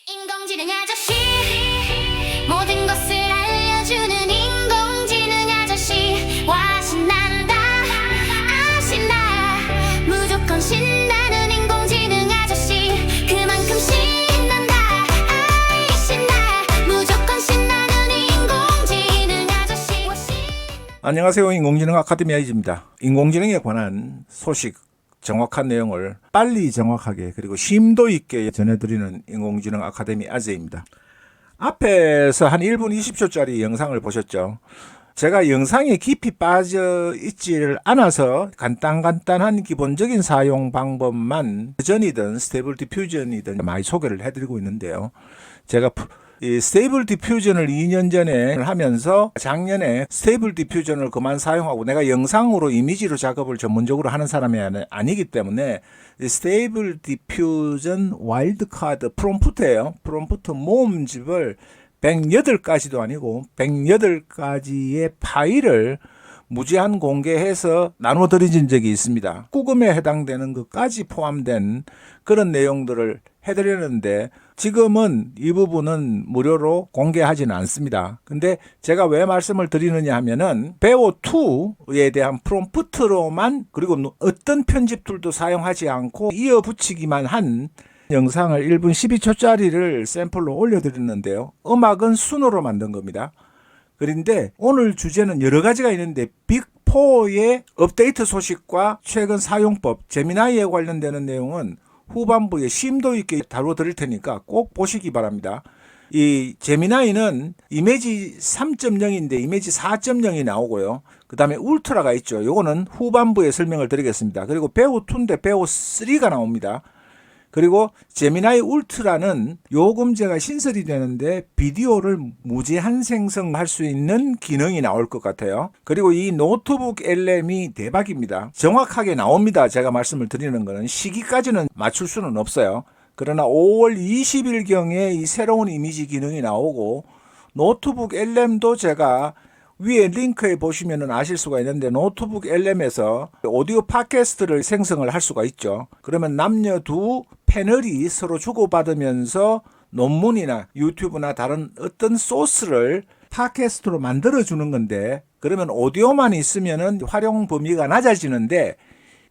인공지능 아저씨, 모든 것을 알려주는 인공지능 아저씨. 와 신난다, 아 신나, 무조건 신나는 인공지능 아저씨. 그만큼 신난다, 아이 신나, 무조건 신나는 인공지능 아저씨. 안녕하세요. 인공지능 아카데미 아이즈입니다. 인공지능에 관한 소식, 정확한 내용을 빨리 정확하게 그리고 심도 있게 전해드리는 인공지능 아카데미 아재입니다. 앞에서 한 1분 20초짜리 영상을 보셨죠? 제가 영상에 깊이 빠져 있지를 않아서 간단한 기본적인 사용 방법만 버전이든 스테이블 디퓨전이든 많이 소개를 해드리고 있는데요. 제가 이 스테이블 디퓨전을 2년 전에 하면서 작년에 스테이블 디퓨전을 그만 사용하고, 내가 영상으로 이미지로 작업을 전문적으로 하는 사람이 아니기 때문에 스테이블 디퓨전 와일드카드 프롬프트예요. 프롬프트 모음집을 108가지도 아니고 108가지의 파일을 무제한 공개해서 나눠 드린 적이 있습니다. 구금에 해당되는 것까지 포함된 그런 내용들을 해드렸는데, 지금은 이 부분은 무료로 공개하지는 않습니다. 근데 제가 왜 말씀을 드리느냐 하면은 베오2에 대한 프롬프트로만, 그리고 어떤 편집 툴도 사용하지 않고 이어 붙이기만 한 영상을 1분 12초짜리를 샘플로 올려드렸는데요. 음악은 순으로 만든 겁니다. 그런데 오늘 주제는 여러 가지가 있는데, 빅4의 업데이트 소식과 최근 사용법, 제미나이에 관련되는 내용은 후반부에 심도 있게 다루어 드릴 테니까 꼭 보시기 바랍니다. 이 제미나이는 이미지 3.0인데 이미지 4.0이 나오고요. 그 다음에 울트라가 있죠. 요거는 후반부에 설명을 드리겠습니다. 그리고 베오2인데 베오3가 나옵니다. 그리고 제미나이 울트라는 요금제가 신설이 되는데 비디오를 무제한 생성할 수 있는 기능이 나올 것 같아요. 그리고 이 노트북 LM이 대박입니다. 정확하게 나옵니다. 제가 말씀을 드리는 거는 시기까지는 맞출 수는 없어요. 그러나 5월 20일경에 이 새로운 이미지 기능이 나오고, 노트북 LM도 제가 위에 링크에 보시면 아실 수가 있는데, 노트북 LM에서 오디오 팟캐스트를 생성을 할 수가 있죠. 그러면 남녀 두 패널이 서로 주고받으면서 논문이나 유튜브나 다른 어떤 소스를 팟캐스트로 만들어주는 건데, 그러면 오디오만 있으면 활용 범위가 낮아지는데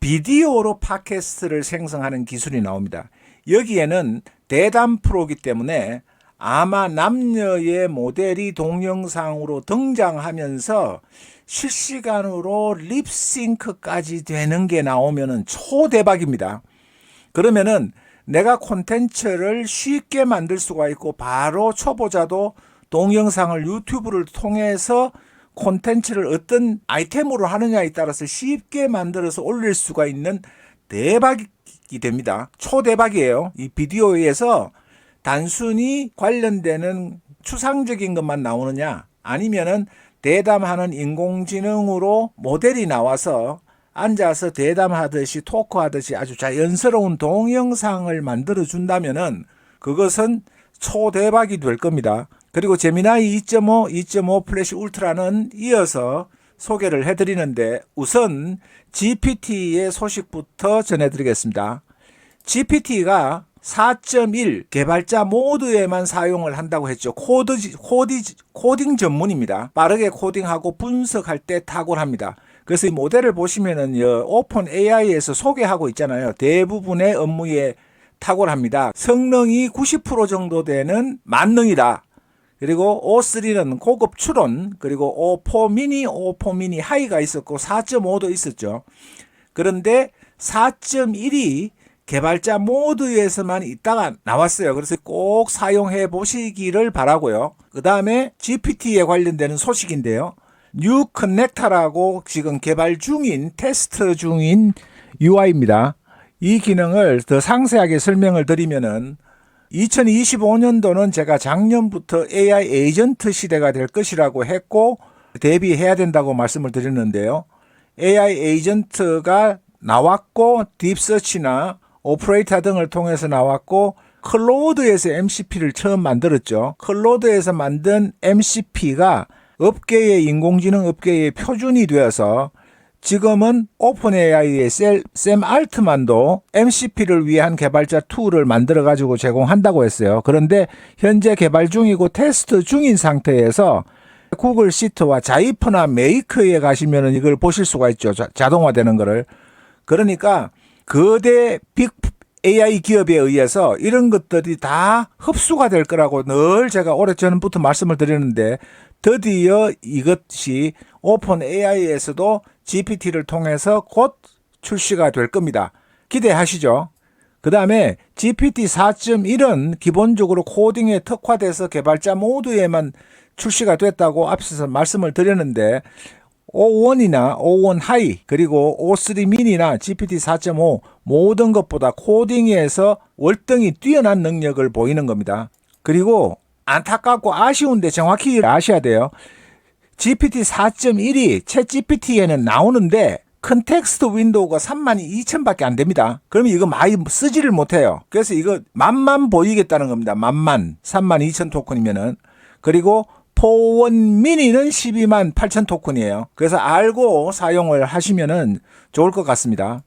비디오로 팟캐스트를 생성하는 기술이 나옵니다. 여기에는 대담 프로이기 때문에 아마 남녀의 모델이 동영상으로 등장하면서 실시간으로 립싱크까지 되는 게 나오면은 초대박입니다. 그러면은 내가 콘텐츠를 쉽게 만들 수가 있고, 바로 초보자도 동영상을 유튜브를 통해서 콘텐츠를 어떤 아이템으로 하느냐에 따라서 쉽게 만들어서 올릴 수가 있는 대박이 됩니다. 초대박이에요. 이 비디오에서 단순히 관련되는 추상적인 것만 나오느냐, 아니면은 대담하는 인공지능으로 모델이 나와서 앉아서 대담하듯이 토크하듯이 아주 자연스러운 동영상을 만들어 준다면은 그것은 초대박이 될 겁니다. 그리고 제미나이 2.5, 2.5 플래시 울트라는 이어서 소개를 해드리는데, 우선 GPT의 소식부터 전해드리겠습니다. GPT가 4.1 개발자 모드에만 사용을 한다고 했죠. 코딩 전문입니다. 빠르게 코딩하고 분석할 때 탁월합니다. 그래서 이 모델을 보시면은 오픈 AI에서 소개하고 있잖아요. 대부분의 업무에 탁월합니다. 성능이 90% 정도 되는 만능이다. 그리고 O3는 고급 추론, 그리고 O4 미니, O4 미니 하이가 있었고 4.5도 있었죠. 그런데 4.1이 개발자 모드에서만 있다가 나왔어요. 그래서 꼭 사용해 보시기를 바라고요. 그 다음에 GPT에 관련되는 소식인데요. 뉴 커넥터라고 지금 개발 중인, 테스트 중인 UI입니다. 이 기능을 더 상세하게 설명을 드리면은 2025년도는 제가 작년부터 AI 에이전트 시대가 될 것이라고 했고 대비해야 된다고 말씀을 드렸는데요. AI 에이전트가 나왔고 딥서치나 오퍼레이터 등을 통해서 나왔고 클로드에서 MCP를 처음 만들었죠. 클로드에서 만든 MCP가 업계의 인공지능 업계의 표준이 되어서 지금은 오픈 AI의 샘 알트만도 MCP를 위한 개발자 툴을 만들어 가지고 제공한다고 했어요. 그런데 현재 개발 중이고 테스트 중인 상태에서 구글 시트와 자이퍼나 메이크에 가시면은 이걸 보실 수가 있죠. 자동화되는 거를. 그러니까 거대 빅 AI 기업에 의해서 이런 것들이 다 흡수가 될 거라고 늘 제가 오래전부터 말씀을 드렸는데 드디어 이것이 오픈 AI에서도 GPT를 통해서 곧 출시가 될 겁니다. 기대하시죠. 그 다음에 GPT 4.1은 기본적으로 코딩에 특화돼서 개발자 모드에만 출시가 됐다고 앞서서 말씀을 드렸는데 O1이나 O1 하이 그리고 O3 미니나 GPT 4.5 모든 것보다 코딩에서 월등히 뛰어난 능력을 보이는 겁니다. 그리고 안타깝고 아쉬운데 정확히 아셔야 돼요. GPT 4.1이 챗 GPT에는 나오는데 컨텍스트 윈도우가 32,000밖에 안 됩니다. 그러면 이거 많이 쓰지를 못해요. 그래서 이거 만만 보이겠다는 겁니다. 만만 32,000 토큰이면은. 그리고 포1 미니는 128,000 토큰이에요. 그래서 알고 사용을 하시면은 좋을 것 같습니다.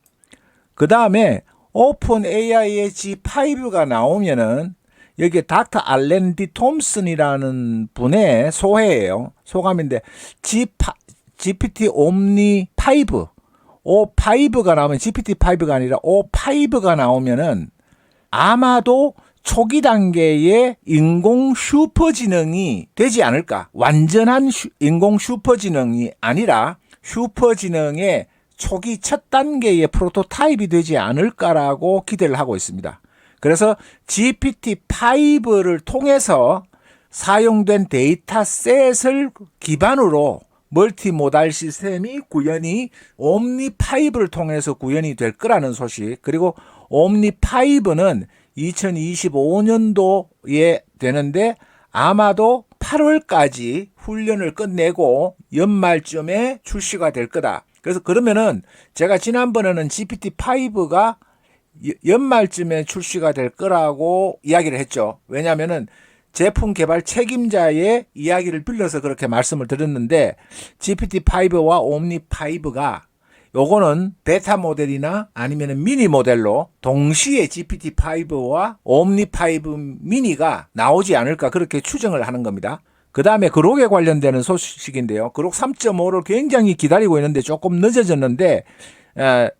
그 다음에 오픈 AI의 G5가 나오면은 여기에 닥터 알렌 디 톰슨이라는 분의 소회예요. 소감인데 GPT 옴니 5 O5가 나오면 GPT5가 아니라 O5가 나오면은 아마도 초기 단계의 인공 슈퍼지능이 되지 않을까. 완전한 인공 슈퍼지능이 아니라 슈퍼지능의 초기 첫 단계의 프로토타입이 되지 않을까라고 기대를 하고 있습니다. 그래서 GPT-5를 통해서 사용된 데이터셋을 기반으로 멀티모달 시스템이 구현이 옴니5를 통해서 구현이 될 거라는 소식. 그리고 옴니5는 2025년도에 되는데 아마도 8월까지 훈련을 끝내고 연말쯤에 출시가 될 거다. 그래서 그러면은 제가 지난번에는 GPT-5가 연말쯤에 출시가 될 거라고 이야기를 했죠. 왜냐하면은 제품 개발 책임자의 이야기를 빌려서 그렇게 말씀을 드렸는데 GPT-5와 옴니5가 요거는 베타 모델이나 아니면 미니 모델로 동시에 GPT-5와 옴니5 미니가 나오지 않을까 그렇게 추정을 하는 겁니다. 그 다음에 그록에 관련되는 소식인데요. 그록 3.5를 굉장히 기다리고 있는데 조금 늦어졌는데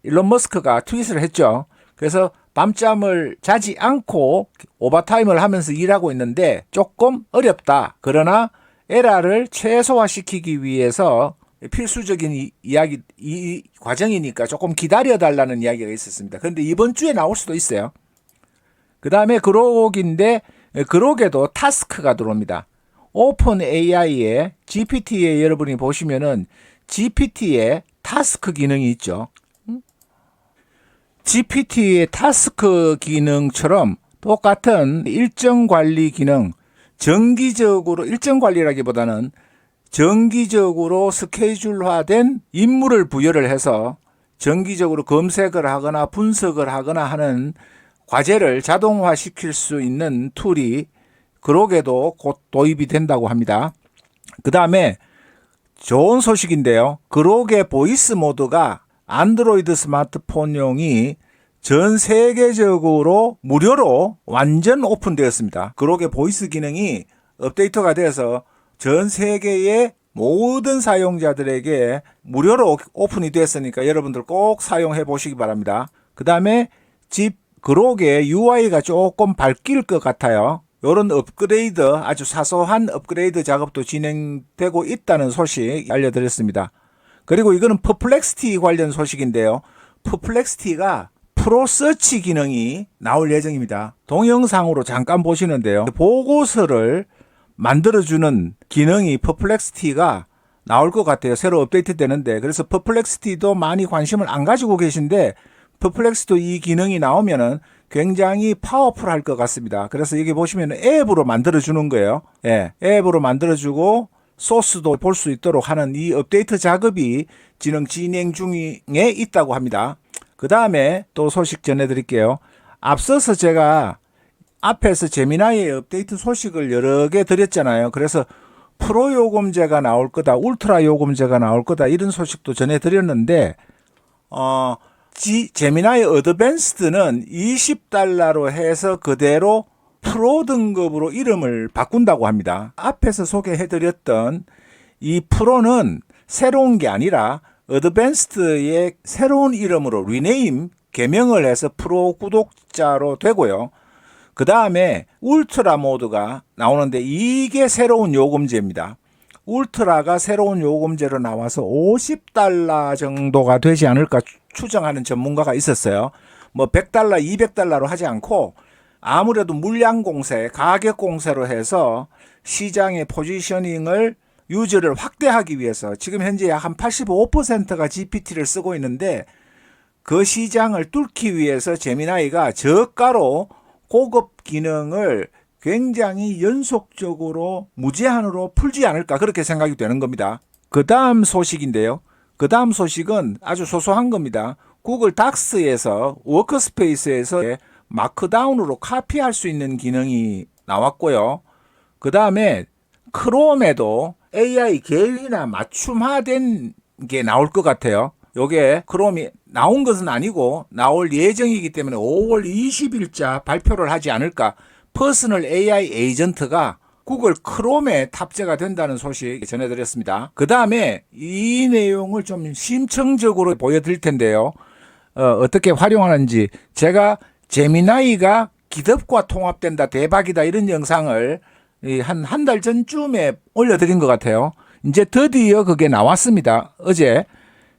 일론 머스크가 트윗을 했죠. 그래서 밤잠을 자지 않고 오버타임을 하면서 일하고 있는데 조금 어렵다. 그러나 에러를 최소화시키기 위해서 필수적인 이 과정이니까 조금 기다려달라는 이야기가 있었습니다. 그런데 이번 주에 나올 수도 있어요. 그 다음에 그록인데 그록에도 타스크가 들어옵니다. 오픈 AI의 GPT에 여러분이 보시면은 GPT에 타스크 기능이 있죠. GPT의 타스크 기능처럼 똑같은 일정 관리 기능, 정기적으로 일정 관리라기보다는 정기적으로 스케줄화된 임무를 부여를 해서 정기적으로 검색을 하거나 분석을 하거나 하는 과제를 자동화시킬 수 있는 툴이 그록에도 곧 도입이 된다고 합니다. 그 다음에 좋은 소식인데요. 그록의 보이스 모드가 안드로이드 스마트폰용이 전 세계적으로 무료로 완전 오픈되었습니다. 그록의 보이스 기능이 업데이트가 되어서 전 세계의 모든 사용자들에게 무료로 오픈이 됐으니까 여러분들 꼭 사용해 보시기 바랍니다. 그 다음에 그록의 UI가 조금 바뀔 것 같아요. 이런 업그레이드, 아주 사소한 업그레이드 작업도 진행되고 있다는 소식 알려드렸습니다. 그리고 이거는 퍼플렉시티 관련 소식인데요. 퍼플렉시티가 프로 서치 기능이 나올 예정입니다. 동영상으로 잠깐 보시는데요. 보고서를 만들어주는 기능이 퍼플렉시티가 나올 것 같아요. 새로 업데이트 되는데. 그래서 퍼플렉시티도 많이 관심을 안 가지고 계신데 퍼플렉시티도 이 기능이 나오면은 굉장히 파워풀할 것 같습니다. 그래서 여기 보시면 앱으로 만들어주는 거예요. 예, 앱으로 만들어주고 소스도 볼 수 있도록 하는 이 업데이트 작업이 진행 중에 있다고 합니다. 그 다음에 또 소식 전해드릴게요. 앞서서 제가 앞에서 제미나이의 업데이트 소식을 여러 개 드렸잖아요. 그래서 프로 요금제가 나올 거다, 울트라 요금제가 나올 거다 이런 소식도 전해드렸는데 제미나이 어드밴스드는 $20로 해서 그대로 프로 등급으로 이름을 바꾼다고 합니다. 앞에서 소개해드렸던 이 프로는 새로운 게 아니라 어드밴스드의 새로운 이름으로 리네임, 개명을 해서 프로 구독자로 되고요. 그 다음에 울트라 모드가 나오는데 이게 새로운 요금제입니다. 울트라가 새로운 요금제로 나와서 $50 정도가 되지 않을까 추정하는 전문가가 있었어요. 뭐 $100, $200로 하지 않고 아무래도 물량 공세, 가격 공세로 해서 시장의 포지셔닝을 유저를 확대하기 위해서 지금 현재 약 한 85%가 GPT를 쓰고 있는데 그 시장을 뚫기 위해서 제미나이가 저가로 고급 기능을 굉장히 연속적으로 무제한으로 풀지 않을까 그렇게 생각이 되는 겁니다. 그 다음 소식인데요. 그 다음 소식은 아주 소소한 겁니다. 구글 닥스에서 워크스페이스에서 마크다운으로 카피할 수 있는 기능이 나왔고요. 그 다음에 크롬에도 AI 계율이나 맞춤화된 게 나올 것 같아요. 요게 크롬이 나온 것은 아니고 나올 예정이기 때문에 5월 20일자 발표를 하지 않을까. 퍼스널 AI 에이전트가 구글 크롬에 탑재가 된다는 소식 전해드렸습니다. 그 다음에 이 내용을 좀 심층적으로 보여드릴 텐데요. 어떻게 활용하는지 제가 제미나이가 기덥과 통합된다 대박이다 이런 영상을 한 달 전쯤에 올려드린 것 같아요. 이제 드디어 그게 나왔습니다. 어제.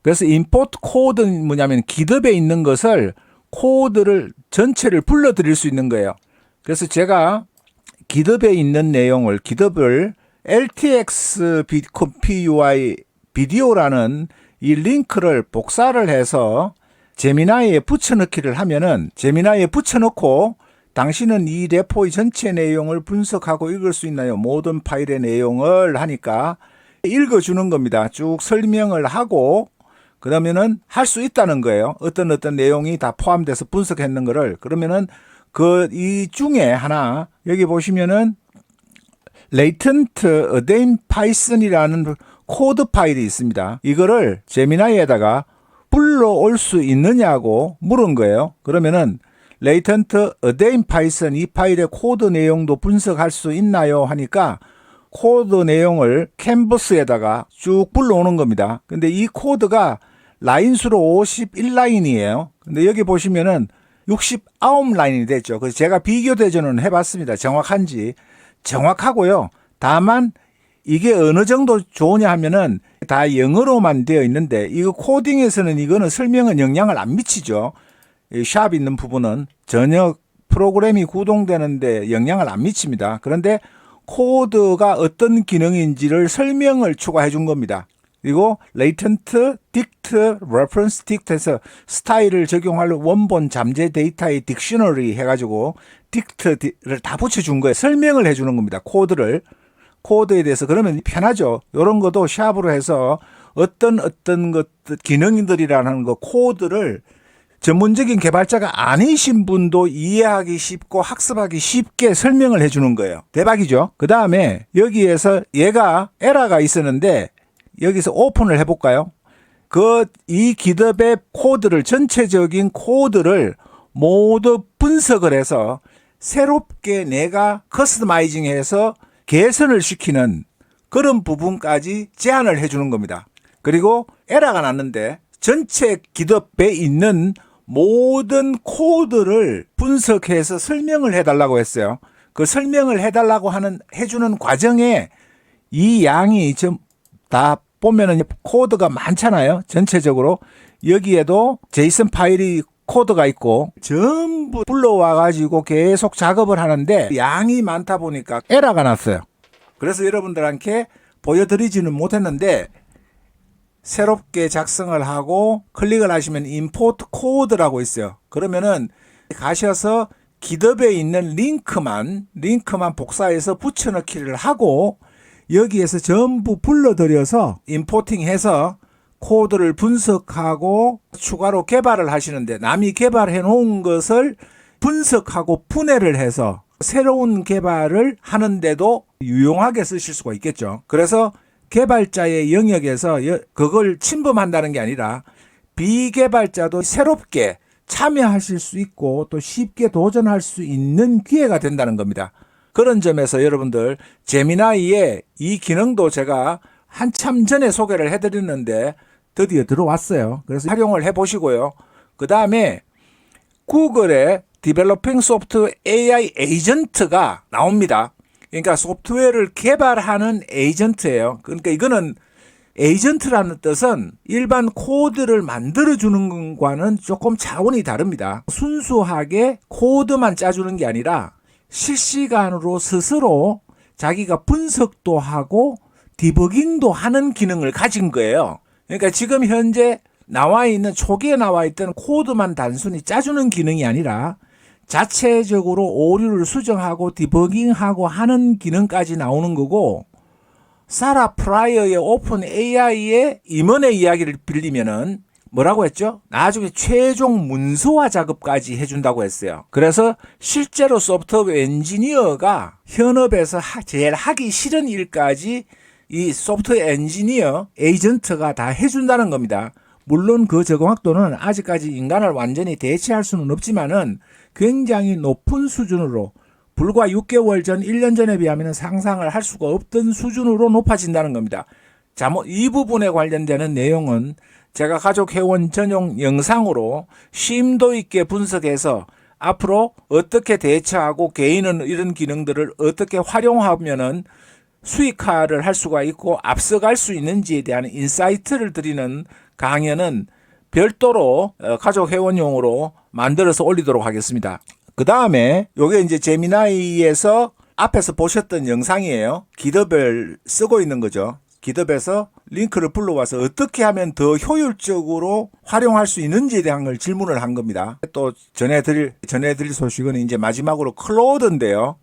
그래서 임포트 코드는 뭐냐면 기덥에 있는 것을 코드를 전체를 불러드릴 수 있는 거예요. 그래서 제가 기덥에 있는 내용을 기덥을 LTX PUI 비디오라는 이 링크를 복사를 해서 제미나이에 붙여넣기를 하면은 제미나이에 붙여넣고 당신은 이 레포의 전체 내용을 분석하고 읽을 수 있나요? 모든 파일의 내용을 하니까 읽어주는 겁니다. 쭉 설명을 하고 그러면은 할 수 있다는 거예요. 어떤 내용이 다 포함돼서 분석했는 거를. 그러면은 이 중에 하나 여기 보시면은 latent adame python이라는 코드 파일이 있습니다. 이거를 제미나이에다가 불러올 수 있느냐고 물은 거예요. 그러면은 latent adame python 이 파일의 코드 내용도 분석할 수 있나요? 하니까 코드 내용을 캔버스에다가 쭉 불러오는 겁니다. 근데 이 코드가 라인 수로 51라인이에요. 근데 여기 보시면은 69라인이 됐죠. 그래서 제가 비교 대전을 해봤습니다. 정확한지. 정확하고요. 다만 이게 어느 정도 좋으냐 하면은 다 영어로만 되어 있는데 이거 코딩에서는 이거는 설명은 영향을 안 미치죠. 이 샵 있는 부분은 전혀 프로그램이 구동되는데 영향을 안 미칩니다. 그런데 코드가 어떤 기능인지를 설명을 추가해 준 겁니다. 그리고 latent dict reference dict에서 스타일을 적용할 원본 잠재 데이터의 딕셔너리 해가지고 dict를 다 붙여준 거예요. 설명을 해주는 겁니다. 코드에 대해서. 그러면 편하죠. 이런 것도 샵으로 해서 어떤 것 기능들이라는 거 코드를 전문적인 개발자가 아니신 분도 이해하기 쉽고 학습하기 쉽게 설명을 해주는 거예요. 대박이죠. 그 다음에 여기에서 얘가 에러가 있었는데 여기서 오픈을 해볼까요? 이 기덥의 코드를 전체적인 코드를 모두 분석을 해서 새롭게 내가 커스터마이징해서 개선을 시키는 그런 부분까지 제안을 해주는 겁니다. 그리고 에러가 났는데 전체 기덥에 있는 모든 코드를 분석해서 설명을 해달라고 했어요. 그 설명을 해달라고 해주는 과정에 이 양이 다 보면은 코드가 많잖아요. 전체적으로. 여기에도 제이슨 파일이 코드가 있고 전부 불러와가지고 계속 작업을 하는데 양이 많다 보니까 에러가 났어요. 그래서 여러분들한테 보여드리지는 못했는데 새롭게 작성을 하고 클릭을 하시면 임포트 코드라고 있어요. 그러면은 가셔서 GitHub에 있는 링크만 복사해서 붙여넣기를 하고 여기에서 전부 불러들여서 임포팅해서 코드를 분석하고 추가로 개발을 하시는데 남이 개발해 놓은 것을 분석하고 분해를 해서 새로운 개발을 하는데도 유용하게 쓰실 수가 있겠죠. 그래서 개발자의 영역에서 그걸 침범한다는 게 아니라 비개발자도 새롭게 참여하실 수 있고 또 쉽게 도전할 수 있는 기회가 된다는 겁니다. 그런 점에서 여러분들 제미나이의 이 기능도 제가 한참 전에 소개를 해드렸는데 드디어 들어왔어요. 그래서 활용을 해보시고요. 그 다음에 구글의 Developing Software AI 에이전트가 나옵니다. 그러니까 소프트웨어를 개발하는 에이전트예요. 그러니까 이거는 에이전트라는 뜻은 일반 코드를 만들어주는 것과는 조금 차원이 다릅니다. 순수하게 코드만 짜주는 게 아니라 실시간으로 스스로 자기가 분석도 하고 디버깅도 하는 기능을 가진 거예요. 그러니까 지금 현재 초기에 나와 있던 코드만 단순히 짜주는 기능이 아니라 자체적으로 오류를 수정하고 디버깅하고 하는 기능까지 나오는 거고, 사라 프라이어의 오픈 AI의 임원의 이야기를 빌리면은 뭐라고 했죠? 나중에 최종 문서화 작업까지 해준다고 했어요. 그래서 실제로 소프트웨어 엔지니어가 현업에서 제일 하기 싫은 일까지 이 소프트웨어 엔지니어 에이전트가 다 해준다는 겁니다. 물론 그 적응학도는 아직까지 인간을 완전히 대체할 수는 없지만은 굉장히 높은 수준으로 불과 6개월 전, 1년 전에 비하면 상상을 할 수가 없던 수준으로 높아진다는 겁니다. 자, 이 부분에 관련되는 내용은 제가 가족 회원 전용 영상으로 심도 있게 분석해서 앞으로 어떻게 대처하고 개인은 이런 기능들을 어떻게 활용하면은 수익화를 할 수가 있고 앞서갈 수 있는지에 대한 인사이트를 드리는 강연은 별도로 가족 회원용으로 만들어서 올리도록 하겠습니다. 그 다음에 요게 이제 제미나이에서 앞에서 보셨던 영상이에요. GitHub을 쓰고 있는 거죠. GitHub에서 링크를 불러와서 어떻게 하면 더 효율적으로 활용할 수 있는지에 대한 걸 질문을 한 겁니다. 또 전해드릴 소식은 이제 마지막으로 클로드인데요.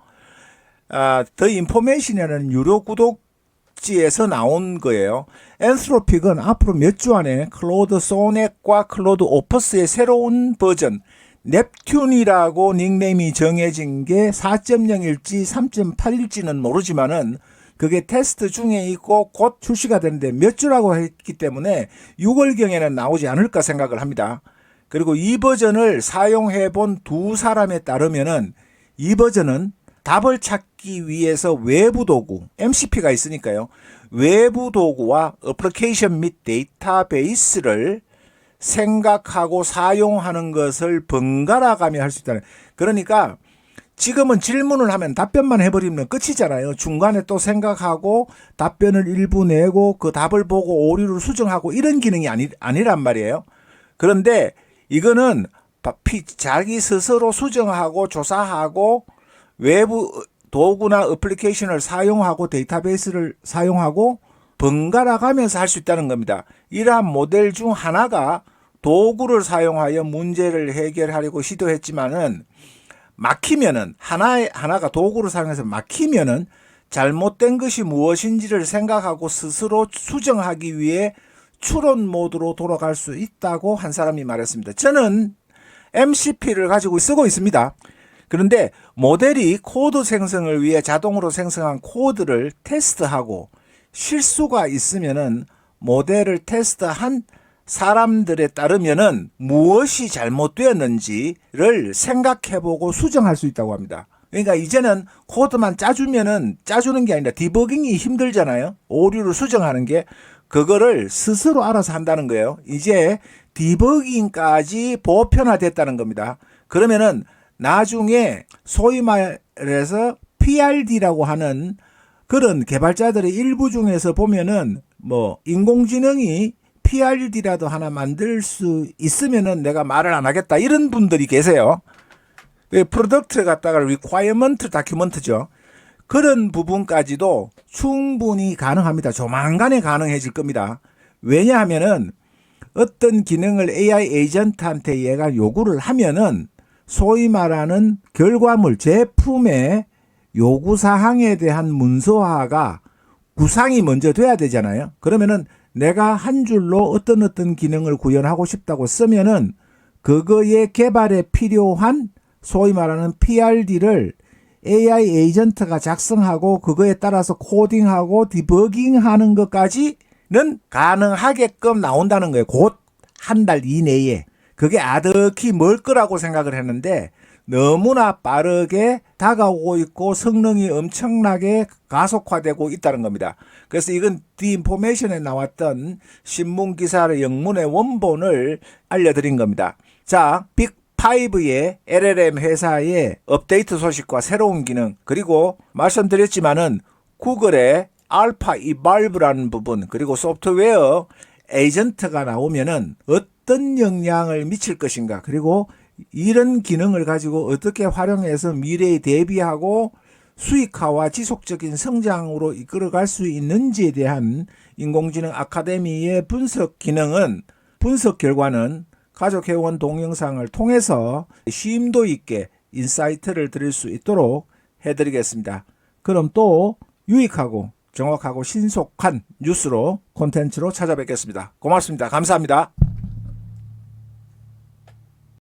더 인포메이션이라는 유료 구독지에서 나온 거예요. 엔트로픽은 앞으로 몇 주 안에 클로드 소넷과 클로드 오퍼스의 새로운 버전 넵튠이라고 닉네임이 정해진 게 4.0일지 3.8일지는 모르지만은 그게 테스트 중에 있고 곧 출시가 되는데 몇 주라고 했기 때문에 6월경에는 나오지 않을까 생각을 합니다. 그리고 이 버전을 사용해 본 두 사람에 따르면은 이 버전은 답을 찾기 위해서 외부 도구, MCP가 있으니까요. 외부 도구와 어플리케이션 및 데이터베이스를 생각하고 사용하는 것을 번갈아 가며 할 수 있다는. 그러니까 지금은 질문을 하면 답변만 해버리면 끝이잖아요. 중간에 또 생각하고 답변을 일부 내고 그 답을 보고 오류를 수정하고 이런 기능이 아니란 말이에요. 그런데 이거는 자기 스스로 수정하고 조사하고 외부 도구나 어플리케이션을 사용하고 데이터베이스를 사용하고 번갈아 가면서 할 수 있다는 겁니다. 이러한 모델 중 하나가 도구를 사용하여 문제를 해결하려고 시도했지만은 막히면은 하나가 도구를 사용해서 막히면은 잘못된 것이 무엇인지를 생각하고 스스로 수정하기 위해 추론 모드로 돌아갈 수 있다고 한 사람이 말했습니다. 저는 MCP를 가지고 쓰고 있습니다. 그런데 모델이 코드 생성을 위해 자동으로 생성한 코드를 테스트하고 실수가 있으면은 모델을 테스트한 사람들에 따르면은 무엇이 잘못되었는지를 생각해보고 수정할 수 있다고 합니다. 그러니까 이제는 코드만 짜주는 게 아니라 디버깅이 힘들잖아요. 오류를 수정하는 게. 그거를 스스로 알아서 한다는 거예요. 이제 디버깅까지 보편화됐다는 겁니다. 그러면은 나중에 소위 말해서 PRD라고 하는 그런 개발자들의 일부 중에서 보면은 뭐 인공지능이 PRD라도 하나 만들 수 있으면은 내가 말을 안 하겠다 이런 분들이 계세요. 프로덕트 갖다가 requirement 다큐먼트죠. 그런 부분까지도 충분히 가능합니다. 조만간에 가능해질 겁니다. 왜냐하면은 어떤 기능을 AI 에이전트한테 얘가 요구를 하면은 소위 말하는 결과물, 제품의 요구사항에 대한 문서화가 구상이 먼저 돼야 되잖아요. 그러면은 내가 한 줄로 어떤 기능을 구현하고 싶다고 쓰면은 그거의 개발에 필요한 소위 말하는 PRD를 AI 에이전트가 작성하고 그거에 따라서 코딩하고 디버깅하는 것까지는 가능하게끔 나온다는 거예요. 곧 한 달 이내에. 그게 아득히 멀 거라고 생각을 했는데 너무나 빠르게 다가오고 있고 성능이 엄청나게 가속화되고 있다는 겁니다. 그래서 이건 디인포메이션에 나왔던 신문 기사의 영문의 원본을 알려드린 겁니다. 자, 빅5의 LLM 회사의 업데이트 소식과 새로운 기능, 그리고 말씀드렸지만은 구글의 알파 이발브라는 부분, 그리고 소프트웨어 에이전트가 나오면은 어떤 영향을 미칠 것인가, 그리고 이런 기능을 가지고 어떻게 활용해서 미래에 대비하고 수익화와 지속적인 성장으로 이끌어갈 수 있는지에 대한 인공지능 아카데미의 분석 기능은, 분석 결과는 가족회원 동영상을 통해서 심도 있게 인사이트를 드릴 수 있도록 해드리겠습니다. 그럼 또 유익하고 정확하고 신속한 뉴스로 콘텐츠로 찾아뵙겠습니다. 고맙습니다. 감사합니다.